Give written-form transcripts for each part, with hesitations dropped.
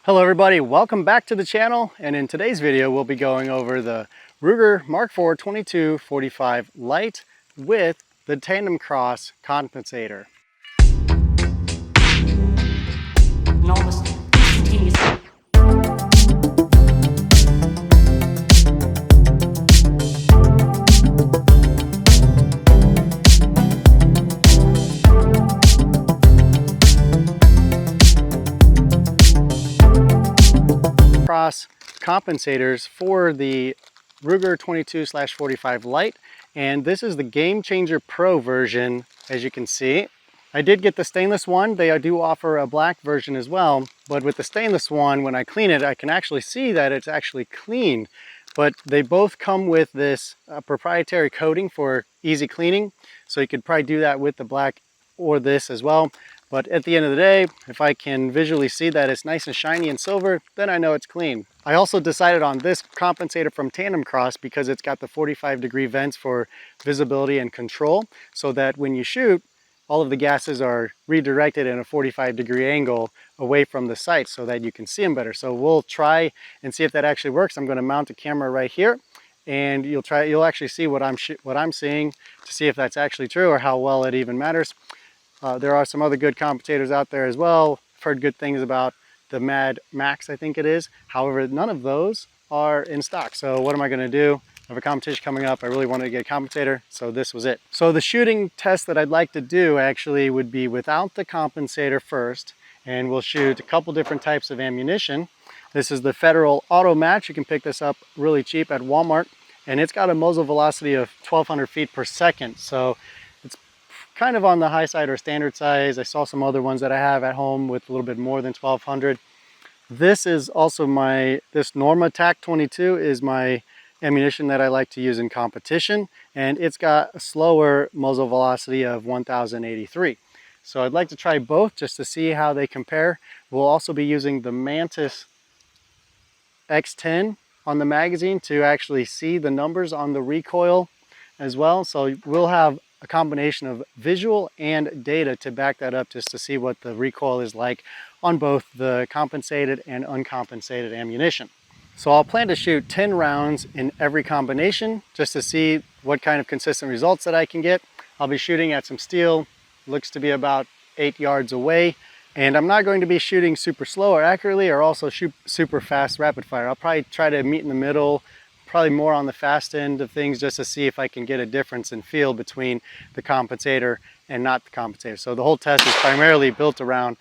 Hello everybody, welcome back to the channel, and in today's video we'll be going over the Ruger Mark IV 2245 Lite with the Tandemkross Compensator. Norma's instantaneous. Cross compensators for the Ruger 22/45 Lite, and this is the Game Changer Pro version. As you can see, I did get the stainless one. They do offer a black version as well, but with the stainless one, when I clean it, I can actually see that it's actually clean. But they both come with this proprietary coating for easy cleaning, so you could probably do that with the black or this as well. But at the end of the day, if I can visually see that it's nice and shiny and silver, then I know it's clean. I also decided on this compensator from Tandemkross because it's got the 45-degree vents for visibility and control, so that when you shoot, all of the gases are redirected in a 45-degree angle away from the sight so that you can see them better. So we'll try and see if that actually works. I'm going to mount a camera right here, and you'll actually see what I'm seeing to see if that's actually true or how well it even matters. There are some other good compensators out there as well. I've heard good things about the Mad Max, I think it is. However, none of those are in stock. So what am I going to do? I have a competition coming up. I really wanted to get a compensator, so this was it. So the shooting test that I'd like to do actually would be without the compensator first, and we'll shoot a couple different types of ammunition. This is the Federal Auto Match. You can pick this up really cheap at Walmart, and it's got a muzzle velocity of 1,200 feet per second. So it's kind of on the high side or standard size. I saw some other ones that I have at home with a little bit more than 1,200. This is also this Norma TAC 22 is my ammunition that I like to use in competition, and it's got a slower muzzle velocity of 1,083. So I'd like to try both just to see how they compare. We'll also be using the Mantis X10 on the magazine to actually see the numbers on the recoil as well. So we'll have a combination of visual and data to back that up just to see what the recoil is like on both the compensated and uncompensated ammunition. So I'll plan to shoot 10 rounds in every combination just to see what kind of consistent results that I can get. I'll be shooting at some steel, looks to be about 8 yards away, and I'm not going to be shooting super slow or accurately or also shoot super fast rapid fire. I'll probably try to meet in the middle, probably more on the fast end of things just to see if I can get a difference in feel between the compensator and not the compensator. So the whole test is primarily built around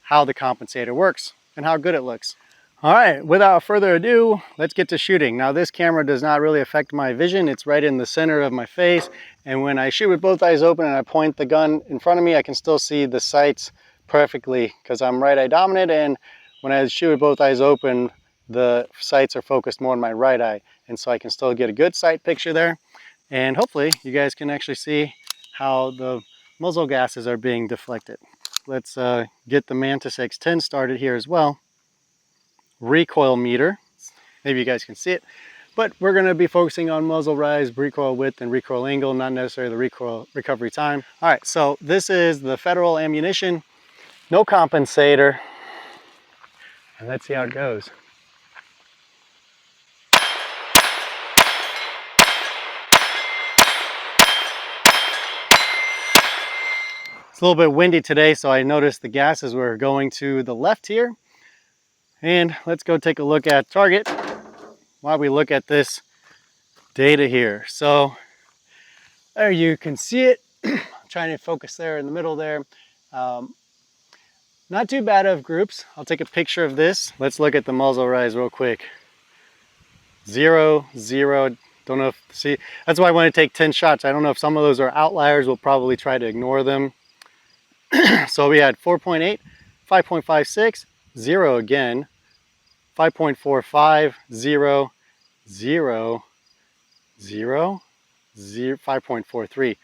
how the compensator works and how good it looks. All right, without further ado, let's get to shooting. Now this camera does not really affect my vision. It's right in the center of my face. And when I shoot with both eyes open and I point the gun in front of me, I can still see the sights perfectly because I'm right eye dominant. And when I shoot with both eyes open, the sights are focused more on my right eye. And so I can still get a good sight picture there. And hopefully you guys can actually see how the muzzle gases are being deflected. Let's get the Mantis X10 started here as well. Recoil meter, maybe you guys can see it, but we're going to be focusing on muzzle rise, recoil width, and recoil angle, not necessarily the recoil recovery time. All right, so this is the Federal Ammunition, no compensator, and let's see how it goes. It's a little bit windy today, so I noticed the gases were going to the left here. And let's go take a look at target while we look at this data here. So there you can see it. I'm trying to focus there in the middle there. Not too bad of groups. I'll take a picture of this. Let's look at the muzzle rise real quick. 0, 0. Don't know if, see, that's why I want to take 10 shots. I don't know if some of those are outliers. We'll probably try to ignore them. So we had 4.8, 5.56, 0 again, 5.45, 0, 0, 0, 0, 5.43.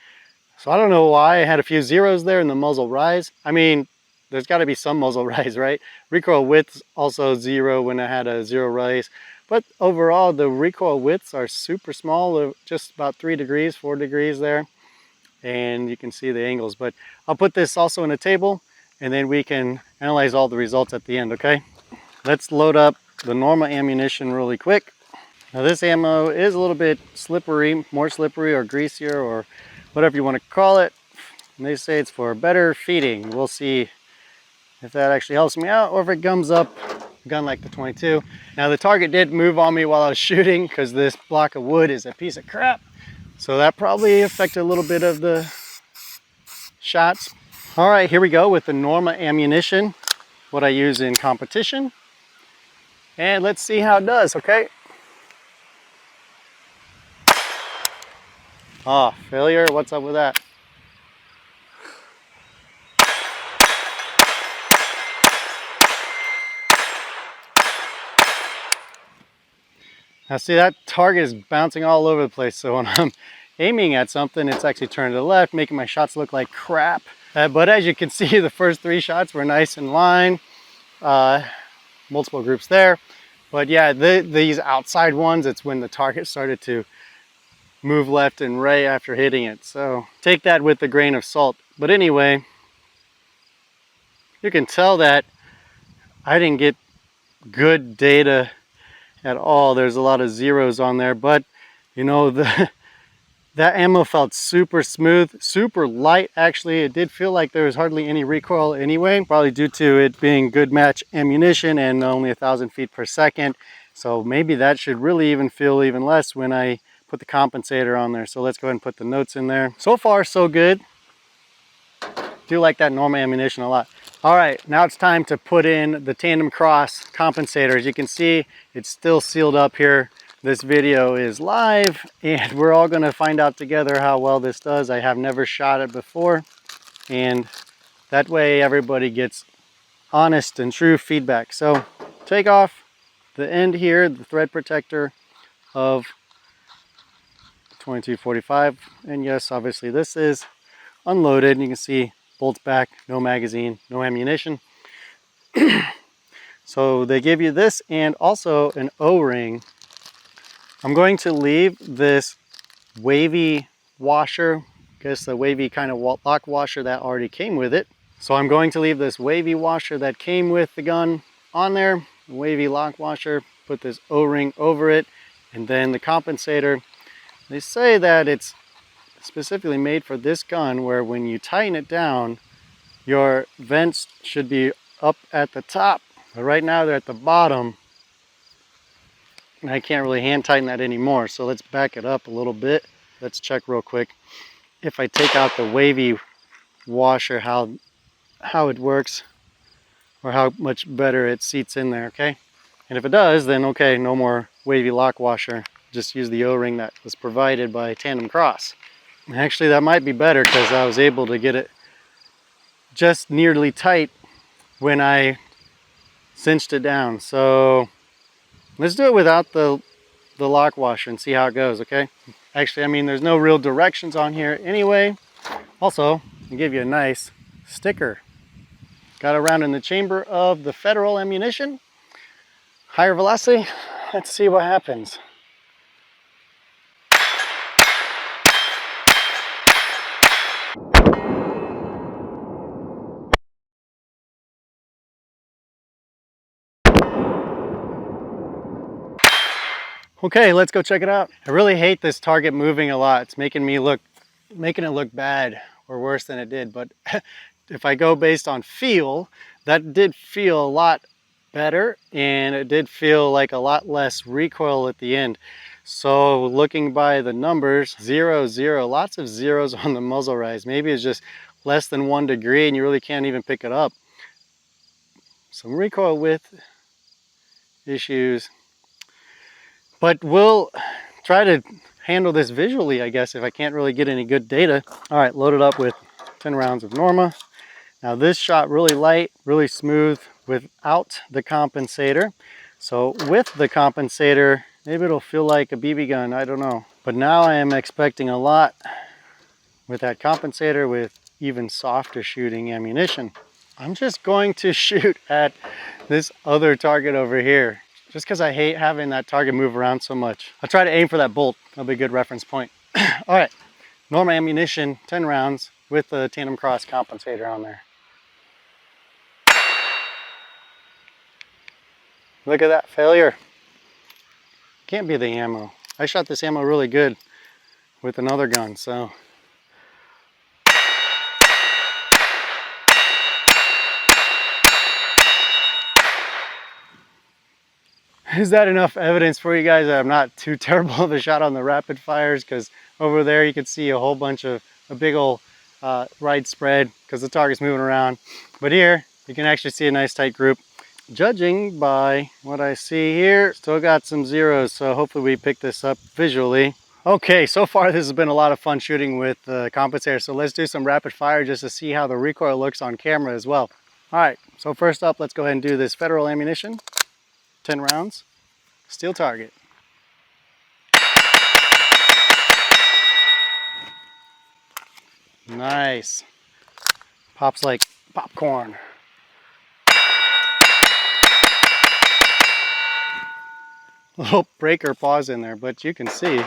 So I don't know why I had a few zeros there in the muzzle rise. I mean, there's got to be some muzzle rise, right? Recoil width also 0 when I had a 0 rise. But overall, the recoil widths are super small, just about 3 degrees, 4 degrees there. And you can see the angles. But I'll put this also in a table, and then we can analyze all the results at the end, okay? let's load up the Norma ammunition really quick. Now this ammo is a little bit slippery, more slippery or greasier or whatever you want to call it. And they say it's for better feeding. We'll see if that actually helps me out or if it gums up a gun like the 22. Now the target did move on me while I was shooting because this block of wood is a piece of crap. So that probably affected a little bit of the shots. All right, here we go with the Norma ammunition, what I use in competition. And let's see how it does, okay? Oh, failure, what's up with that? Now see, that target is bouncing all over the place, so when I'm aiming at something, it's actually turned to the left, making my shots look like crap. But as you can see, the first 3 shots were nice in line. Multiple groups there. But yeah, these outside ones, it's when the target started to move left and right after hitting it. So take that with a grain of salt. But anyway, you can tell that I didn't get good data at all. There's a lot of zeros on there, but you know, that ammo felt super smooth, super light. Actually, it did feel like there was hardly any recoil anyway, probably due to it being good match ammunition and only 1,000 feet per second. So maybe that should really even feel even less when I put the compensator on there. So let's go ahead and put the notes in there. So far, so good. Do like that Norma ammunition a lot. All right, now it's time to put in the Tandemkross Compensator. As you can see, it's still sealed up here. This video is live and we're all gonna find out together how well this does. I have never shot it before, and that way everybody gets honest and true feedback. So take off the end here, the thread protector of 2245. And yes, obviously this is unloaded. You can see bolts back, no magazine, no ammunition. So they give you this and also an O-ring. I'm going to leave this wavy washer, I guess the wavy kind of lock washer that already came with it. So I'm going to leave this wavy washer that came with the gun on there, wavy lock washer, put this O-ring over it, and then the compensator. They say that it's specifically made for this gun where when you tighten it down, your vents should be up at the top, but right now they're at the bottom. And I can't really hand tighten that anymore, so let's back it up a little bit. Let's check real quick if I take out the wavy washer how it works or how much better it seats in there, okay? And if it does, then okay, no more wavy lock washer. Just use the O-ring that was provided by Tandemkross. Actually, that might be better because I was able to get it just nearly tight when I cinched it down. So let's do it without the lock washer and see how it goes, okay? Actually, I mean, there's no real directions on here anyway. Also, I'll give you a nice sticker. Got around in the chamber of the Federal Ammunition. Higher velocity. Let's see what happens. Okay, let's go check it out. I really hate this target moving a lot. It's making it look bad or worse than it did. But if I go based on feel, that did feel a lot better, and it did feel like a lot less recoil at the end. So looking by the numbers, 0, 0, lots of zeros on the muzzle rise. Maybe it's just less than 1 degree and you really can't even pick it up. Some recoil width issues. But we'll try to handle this visually, I guess, if I can't really get any good data. All right, loaded up with 10 rounds of Norma. Now this shot really light, really smooth without the compensator. So with the compensator, maybe it'll feel like a BB gun, I don't know. But now I am expecting a lot with that compensator with even softer shooting ammunition. I'm just going to shoot at this other target over here, just because I hate having that target move around so much. I'll try to aim for that bolt. That'll be a good reference point. All right, Norma ammunition, 10 rounds with the Tandemkross compensator on there. Look at that failure. Can't be the ammo. I shot this ammo really good with another gun, so. Is that enough evidence for you guys that I'm not too terrible of a shot on the rapid fires? Because over there you can see a whole bunch of a big old right spread because the target's moving around. But here you can actually see a nice tight group. Judging by what I see here, still got some zeros, so hopefully we pick this up visually. Okay, so far this has been a lot of fun shooting with the compensator, so let's do some rapid fire just to see how the recoil looks on camera as well. All right, so first up, let's go ahead and do this Federal Ammunition. 10 rounds, steel target. Nice. Pops like popcorn. Little breaker pause in there, but you can see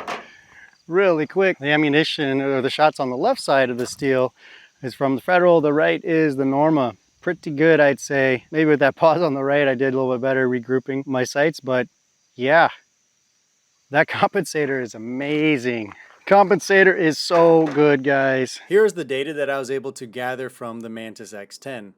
really quick the ammunition or the shots on the left side of the steel is from the Federal. The right is the Norma. Pretty good, I'd say. Maybe with that pause on the right, I did a little bit better regrouping my sights, but yeah, that compensator is amazing. Compensator is so good, guys. Here's the data that I was able to gather from the Mantis X10.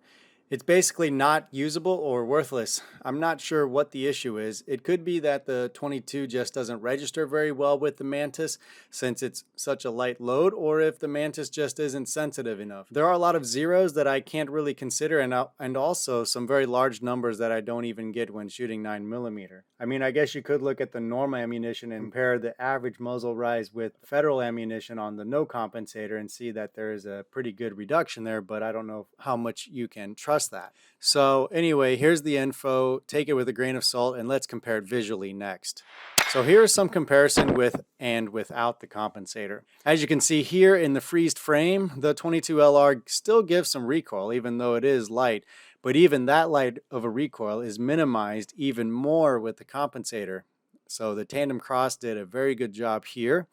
It's basically not usable or worthless. I'm not sure what the issue is. It could be that the 22 just doesn't register very well with the Mantis since it's such a light load, or if the Mantis just isn't sensitive enough. There are a lot of zeros that I can't really consider, and also some very large numbers that I don't even get when shooting 9mm. I mean, I guess you could look at the Norma ammunition and compare the average muzzle rise with Federal ammunition on the no compensator and see that there is a pretty good reduction there, but I don't know how much you can trust that. So anyway, here's the info. Take it with a grain of salt and let's compare it visually next. So here's some comparison with and without the compensator. As you can see here in the freezed frame, the 22LR still gives some recoil even though it is light, but even that light of a recoil is minimized even more with the compensator. So the Tandemkross did a very good job here.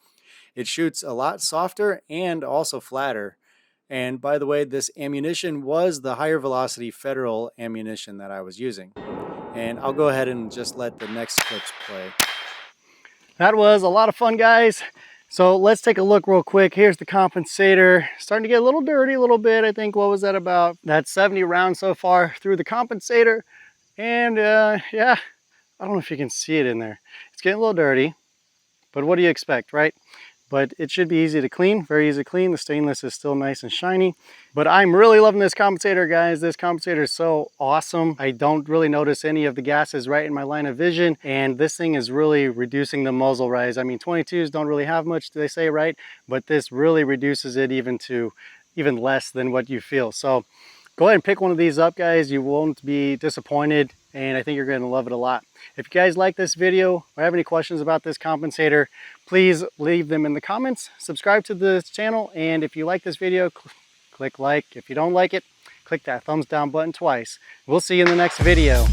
It shoots a lot softer and also flatter. And by the way, this ammunition was the higher velocity Federal ammunition that I was using. And I'll go ahead and just let the next clips play. That was a lot of fun, guys. So let's take a look real quick. Here's the compensator. Starting to get a little dirty a little bit. I think, what was that about? That's 70 rounds so far through the compensator. And yeah, I don't know if you can see it in there. It's getting a little dirty, but what do you expect, right? But it should be easy to clean, very easy to clean. The stainless is still nice and shiny. But I'm really loving this compensator, guys. This compensator is so awesome. I don't really notice any of the gases right in my line of vision. And this thing is really reducing the muzzle rise. I mean, 22s don't really have much, they say, right? But this really reduces it even less than what you feel. So go ahead and pick one of these up, guys. You won't be disappointed. And I think you're going to love it a lot. If you guys like this video or have any questions about this compensator, please leave them in the comments. Subscribe to this channel, and if you like this video, click like. If you don't like it, click that thumbs down button twice. We'll see you in the next video.